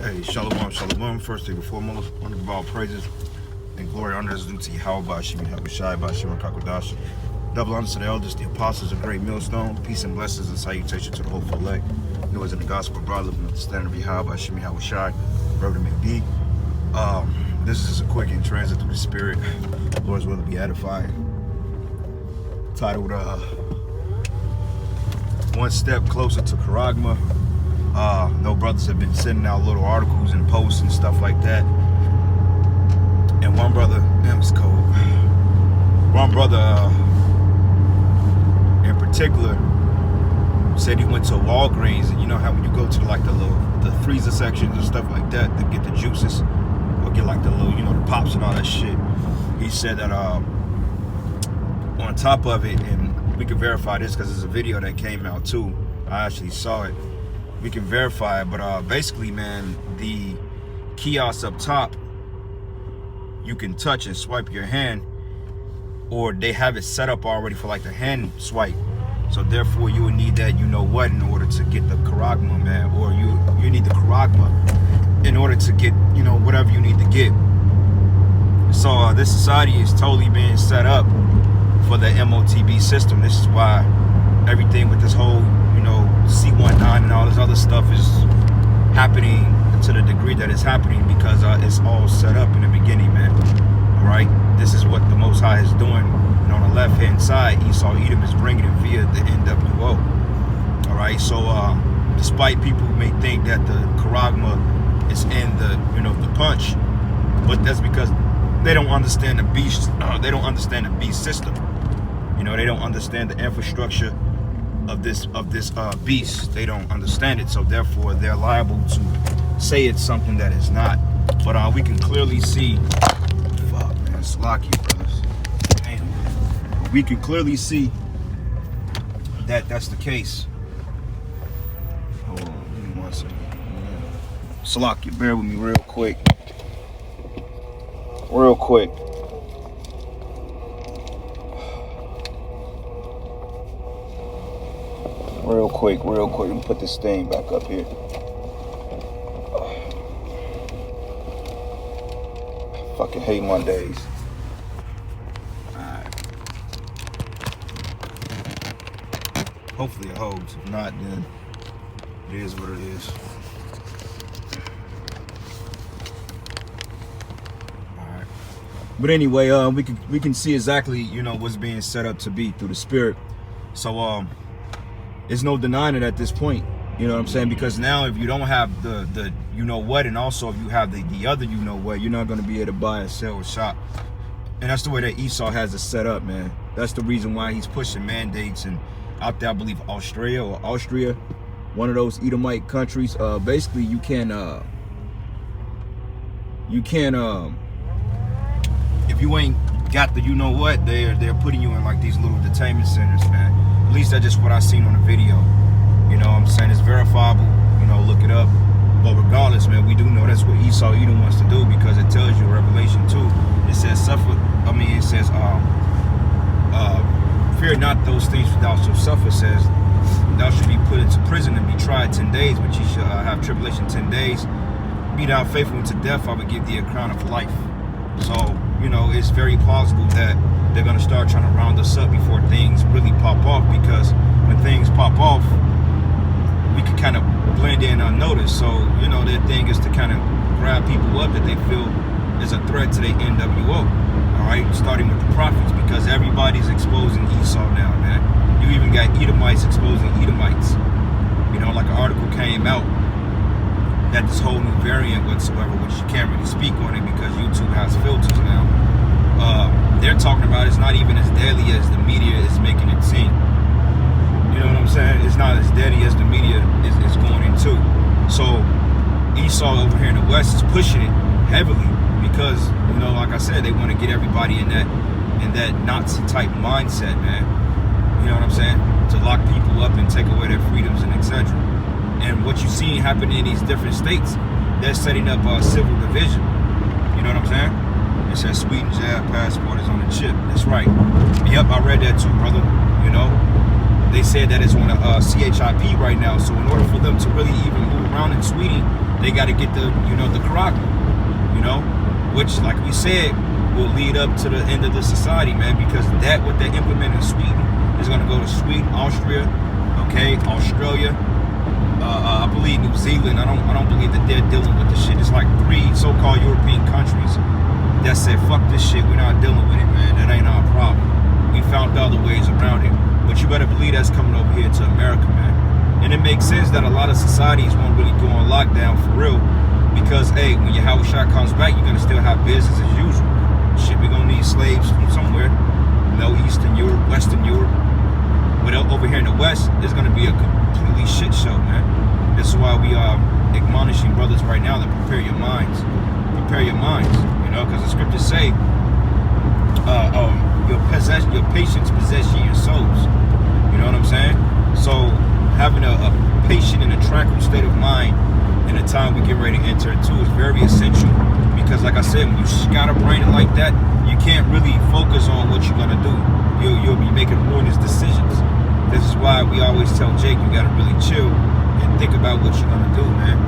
Hey, shalom, shalom. First thing and foremost, want to give all praises and glory honor is due to Yahweh, Bashim, Yahushai, Bashim, Kakodash. Double honor to the elders, the apostles, a great millstone. Peace and blessings and salutation to the hopeful elect. New as in the gospel, brother, living with the standard of Yahweh, Bashim, Yahushai, wherever it may be. This is just a quick in transit through the spirit. Lord's will to be edifying. Titled, One Step Closer to Charagma. No brothers have been sending out little articles and posts and stuff like that. And one brother, damn, it's cold. One brother in particular said he went to Walgreens, and you know how when you go to like the freezer sections and stuff like that to get the juices or get like the little, you know, the pops and all that shit. He said that on top of it, and we can verify this because there's a video that came out too. I actually saw it. We can verify it, but basically, man, the kiosk up top, you can touch and swipe your hand, or they have it set up already for like the hand swipe. So therefore, you would need that, you know what, in order to get the charagma, man, or you need the charagma in order to get, you know, whatever you need to get. So this society is totally being set up for the MOTB system. This is why everything with this whole, you know, C19 and all this other stuff is happening to the degree that it's happening, because it's all set up in the beginning, man. All right, this is what the Most High is doing. And on the left-hand side, Esau Edom is bringing it via the NWO. All right, so despite people who may think that the charagma is in the, you know, the punch, but that's because they don't understand the beast. They don't understand the beast system. You know, they don't understand the infrastructure of this beast. They don't understand it, so therefore they're liable to say it's something that is not. But we can clearly see, fuck, man, it's lucky, brothers. Damn. We can clearly see that that's the case. Hold on, give me 1 second. Salaki, bear with me real quick. Real quick. Real quick. Let me put this thing back up here. Fucking hate Mondays. Alright. Hopefully it holds. If not, then it is what it is. Alright. But anyway, we can see exactly, you know, what's being set up to be through the spirit. So there's no denying it at this point. You know what I'm saying? Because now if you don't have the you know what, and also if you have the other you know what, you're not going to be able to buy or sell or shop. And that's the way that Esau has it set up, man. That's the reason why he's pushing mandates. And out there, I believe Austria, one of those Edomite countries, basically you can if you ain't got the you know what, they're putting you in like these little detainment centers, man. At least that's just what I seen on the video. You know what I'm saying? It's verifiable. You know, look it up. But regardless, man, we do know that's what Esau Edom wants to do, because it tells you in Revelation 2. It says it says fear not those things which thou shalt suffer. It says thou shalt be put into prison and be tried 10 days, but ye shall have tribulation 10 days. Be thou faithful unto death, I will give thee a crown of life. So, you know, it's very plausible that they're going to start trying to round us up before things really pop off, because when things pop off, we can kind of blend in unnoticed. So, you know, their thing is to kind of grab people up that they feel is a threat to the NWO. All right, starting with the prophets, because everybody's exposing Esau now, man. You even got Edomites exposing Edomites. You know, like an article came out that this whole new variant whatsoever, which you can't really speak on it because YouTube has filters now. They're talking about it's not even as deadly as the media is making it seem. You know what I'm saying? It's not as deadly as the media is going into. So Esau over here in the West is pushing it heavily because, you know, like I said, they want to get everybody in that Nazi type mindset, man. You know what I'm saying? To lock people up and take away their freedoms and etc. And what you see happening in these different states, they're setting up a civil division. You know what I'm saying? It says Sweden's passport is on the chip. That's right. Yep, I read that too, brother. You know, they said that it's on a CHIP right now. So in order for them to really even move around in Sweden, they got to get the charagma, which, like we said, will lead up to the end of the society, man, because what they implement in Sweden is going to go to Sweden, Austria, Australia, I believe New Zealand. I don't believe that they're dealing with the shit. It's like 3 so-called European countries that said, fuck this shit, we're not dealing with it, man. That ain't our problem. We found other ways around it. But you better believe that's coming over here to America, man. And it makes sense that a lot of societies won't really go on lockdown for real, because, hey, when your house shot comes back, you're going to still have business as usual. Shit, we're going to need slaves from somewhere. Eastern Europe, Western Europe. But over here in the West, there's going to be a completely shit show, man. This is why we are admonishing brothers right now to prepare your minds. Prepare your minds, because the scriptures say, your patience possess ye your souls. You know what I'm saying? So having a patient and a tranquil state of mind in the time we get ready to enter into is very essential, because like I said, when you scatterbrain it like that, you can't really focus on what you're gonna do. You'll be making ruinous decisions. This is why we always tell Jake, you gotta really chill and think about what you're gonna do, man.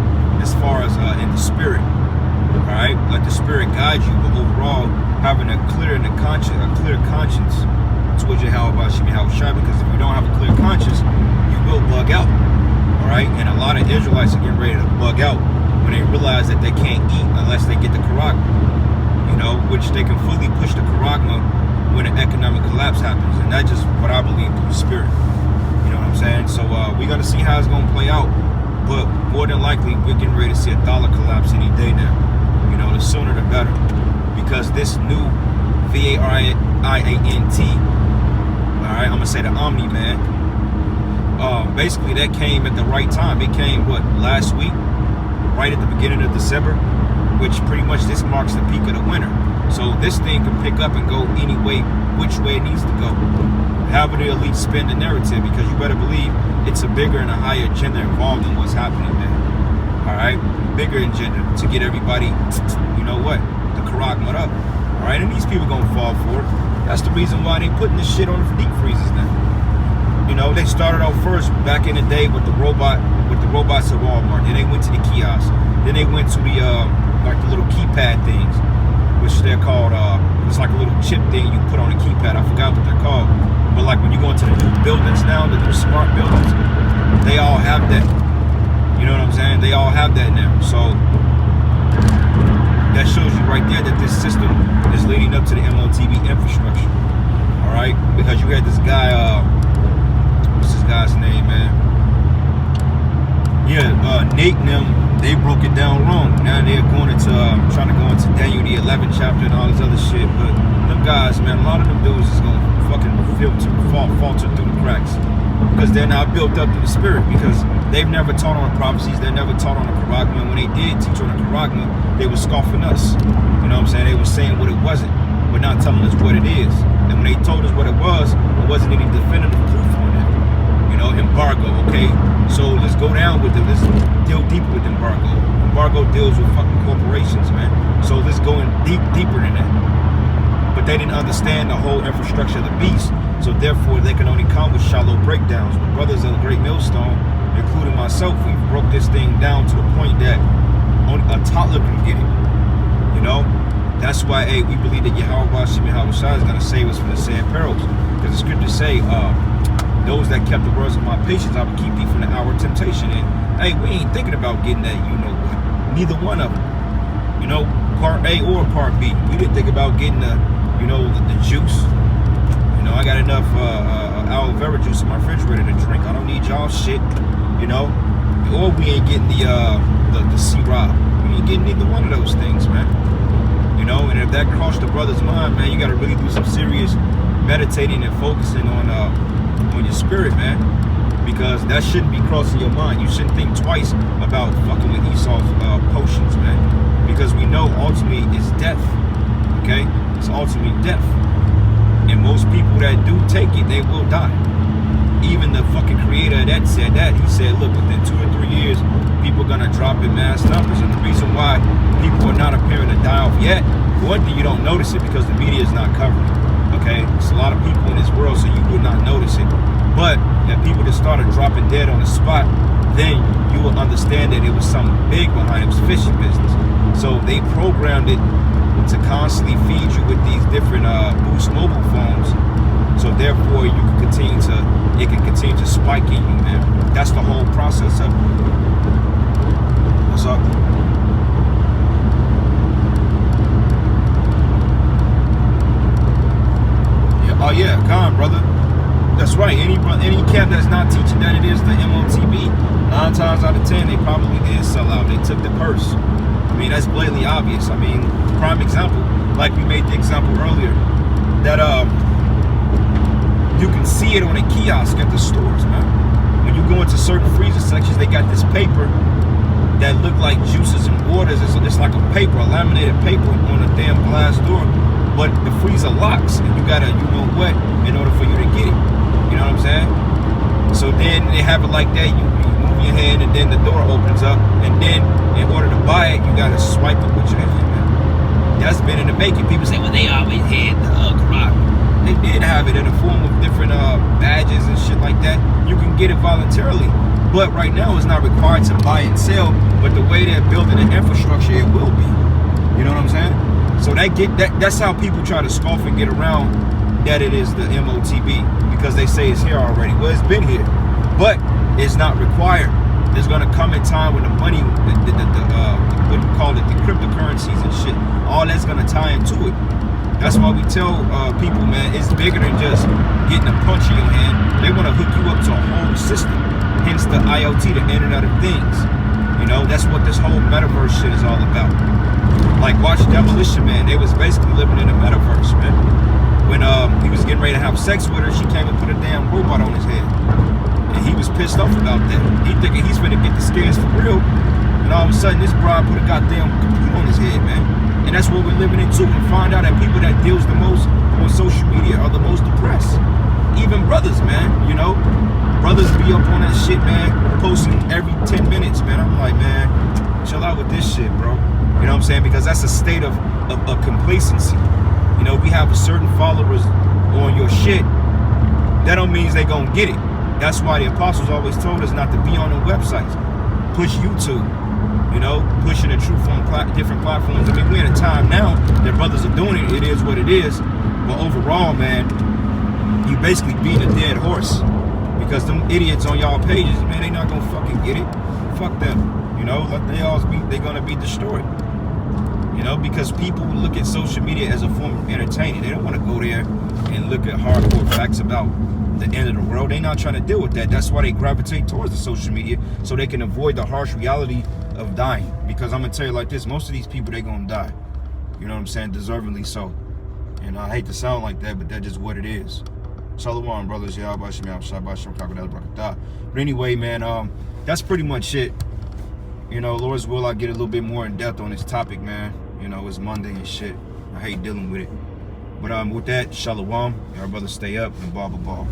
As far as in the spirit, all right, let the spirit guide you, but overall having a clear conscience towards your Yahawashi, because if you don't have a clear conscience, you will bug out. All right, and a lot of Israelites are getting ready to bug out when they realize that they can't eat unless they get the charagma, which they can fully push the charagma when an economic collapse happens, and that's just what I believe through the spirit. You know what I'm saying? So we're gonna see how it's gonna play out, but more than likely we're getting ready to see a dollar collapse any day now. The sooner the better, because this new VARIANT, all right, I'm gonna say the Omni, man. Basically that came at the right time. It came last week, right at the beginning of December, which pretty much this marks the peak of the winter. So this thing can pick up and go any way, which way it needs to go. However the elite spin the narrative, because you better believe it's a bigger and a higher agenda involved in what's happening, man. All right, bigger agenda to get everybody, the charagma up. All right, and these people gonna fall for it. That's the reason why they putting this shit on the deep freezers now. They started out first back in the day with the robots at Walmart. Then they went to the kiosks. Then they went to the the little keypad things, which they're called. It's like a little chip thing you put on a keypad. I forgot what they're called. But like when you go into the new buildings now, the new smart buildings, they all have that. You know what I'm saying? They all have that now. So that shows you right there that this system is leading up to the MLTV infrastructure. All right, because you had this guy. What's this guy's name, man? Yeah, Nate and them, they broke it down wrong. Now they're going into trying to go into Daniel the 11th chapter and all this other shit. But them guys, man, a lot of them dudes is gonna fucking falter through the cracks, because they're not built up to the spirit, because they've never taught on the prophecies, they're never taught on the charagma. And when they did teach on the charagma, they were scoffing us. You know what I'm saying? They were saying what it wasn't, but not telling us what it is. And when they told us what it wasn't any definitive proof on it. Embargo, okay? So let's go down with it. Let's deal deeper with embargo. Embargo deals with fucking corporations, man. So let's go in deeper than that. But they didn't understand the whole infrastructure of the beast. So therefore, they can only come with shallow breakdowns. But brothers of the Great Millstone, including myself, we broke this thing down to a point that only a toddler can get it. That's why, we believe that Yahawashi is going to save us from the sad perils. Because the scriptures say, those that kept the words of my patience, I will keep thee from the hour of temptation. And we ain't thinking about getting that, what. Neither one of them. Part A or part B. We didn't think about getting the juice. I got enough aloe vera juice in my refrigerator to drink. I don't need y'all shit. Or we ain't getting the syrup. We ain't getting neither one of those things, man. And if that crossed the brother's mind, man, you got to really do some serious meditating and focusing on your spirit, man, because that shouldn't be crossing your mind. You shouldn't think twice about fucking with Esau's potions, man, because we know ultimately it's death. Okay, it's ultimately death, and most people that do take it, they will die. Even the fucking creator of that said that. He said, look, within 2 or 3 years, people are gonna drop in mass numbers, and the reason why people are not appearing to die off yet, for one thing, you don't notice it because the media is not covering it. Okay, it's a lot of people in this world, so you would not notice it. But if people just started dropping dead on the spot, then you will understand that it was something big behind it. It was fishing business. So they programmed it to constantly feed you with these different Boost mobile phones. So therefore, it can continue to spike in you, man. That's the whole process of it. What's up? Yeah. Oh yeah, come on, brother. That's right. Any camp that's not teaching that it is the MOTB, 9 times out of 10, they probably did sell out. They took the purse. I mean, that's blatantly obvious. I mean, prime example, like we made the example earlier, that you can see it on a kiosk at the stores, man. When you go into certain freezer sections, they got this paper that look like juices and waters. It's like a paper, a laminated paper on a damn glass door, but the freezer locks, and you gotta, you know what, in order for you to get it. You know what I'm saying? So then they have it like that. You move your hand, and then the door opens up, and then in order to buy it, you gotta swipe it with your hand, man. That's been in the making. People say, well, they always had the charagma. They did have it in the form of different badges and shit like that. You can get it voluntarily, but right now it's not required to buy and sell. But the way they're building the infrastructure, it will be. You know what I'm saying? So that's how people try to scoff and get around that it is the MOTB, because they say it's here already. Well, it's been here, but it's not required. There's gonna come a time when the money, what do you call it, the cryptocurrencies and shit, all that's gonna tie into it. That's why we tell people, man, it's bigger than just getting a punch in your hand. They want to hook you up to a whole system. Hence the IoT, the Internet of Things. You know, that's what this whole metaverse shit is all about. Like, watch Demolition Man. They was basically living in a metaverse, man. When he was getting ready to have sex with her, she came and put a damn robot on his head. And he was pissed off about that. He thinking he's finna get the scares for real. And all of a sudden, this broad put a goddamn computer on his head, man. And that's what we're living into. And find out that people that deals the most on social media are the most depressed. Even brothers, man, you know. Brothers be up on that shit, man, posting every 10 minutes, man. I'm like, man, chill out with this shit, bro. You know what I'm saying? Because that's a state of complacency. You know, we have a certain followers on your shit. That don't mean they gonna get it. That's why the apostles always told us not to be on the websites. Push YouTube. You know, pushing the truth on different platforms. I mean, we're in a time now that brothers are doing it. It is what it is. But overall, man, you basically beat a dead horse. Because them idiots on y'all pages, man, they not gonna fucking get it. Fuck them. You know, they're gonna be destroyed. You know, because people look at social media as a form of entertaining. They don't want to go there and look at hardcore facts about the end of the world. They're not trying to deal with that. That's why they gravitate towards the social media, so they can avoid the harsh reality of dying. Because I'm gonna tell you like this, most of these people, they gonna die. You know what I'm saying? Deservingly so. And I hate to sound like that, but that's just what it is. Shalom, brothers. But anyway, man, that's pretty much it. You know, Lord's will, I get a little bit more in depth on this topic, man. You know, it's Monday and shit. I hate dealing with it. But with that, shalom. Y'all brothers stay up and blah, blah, blah.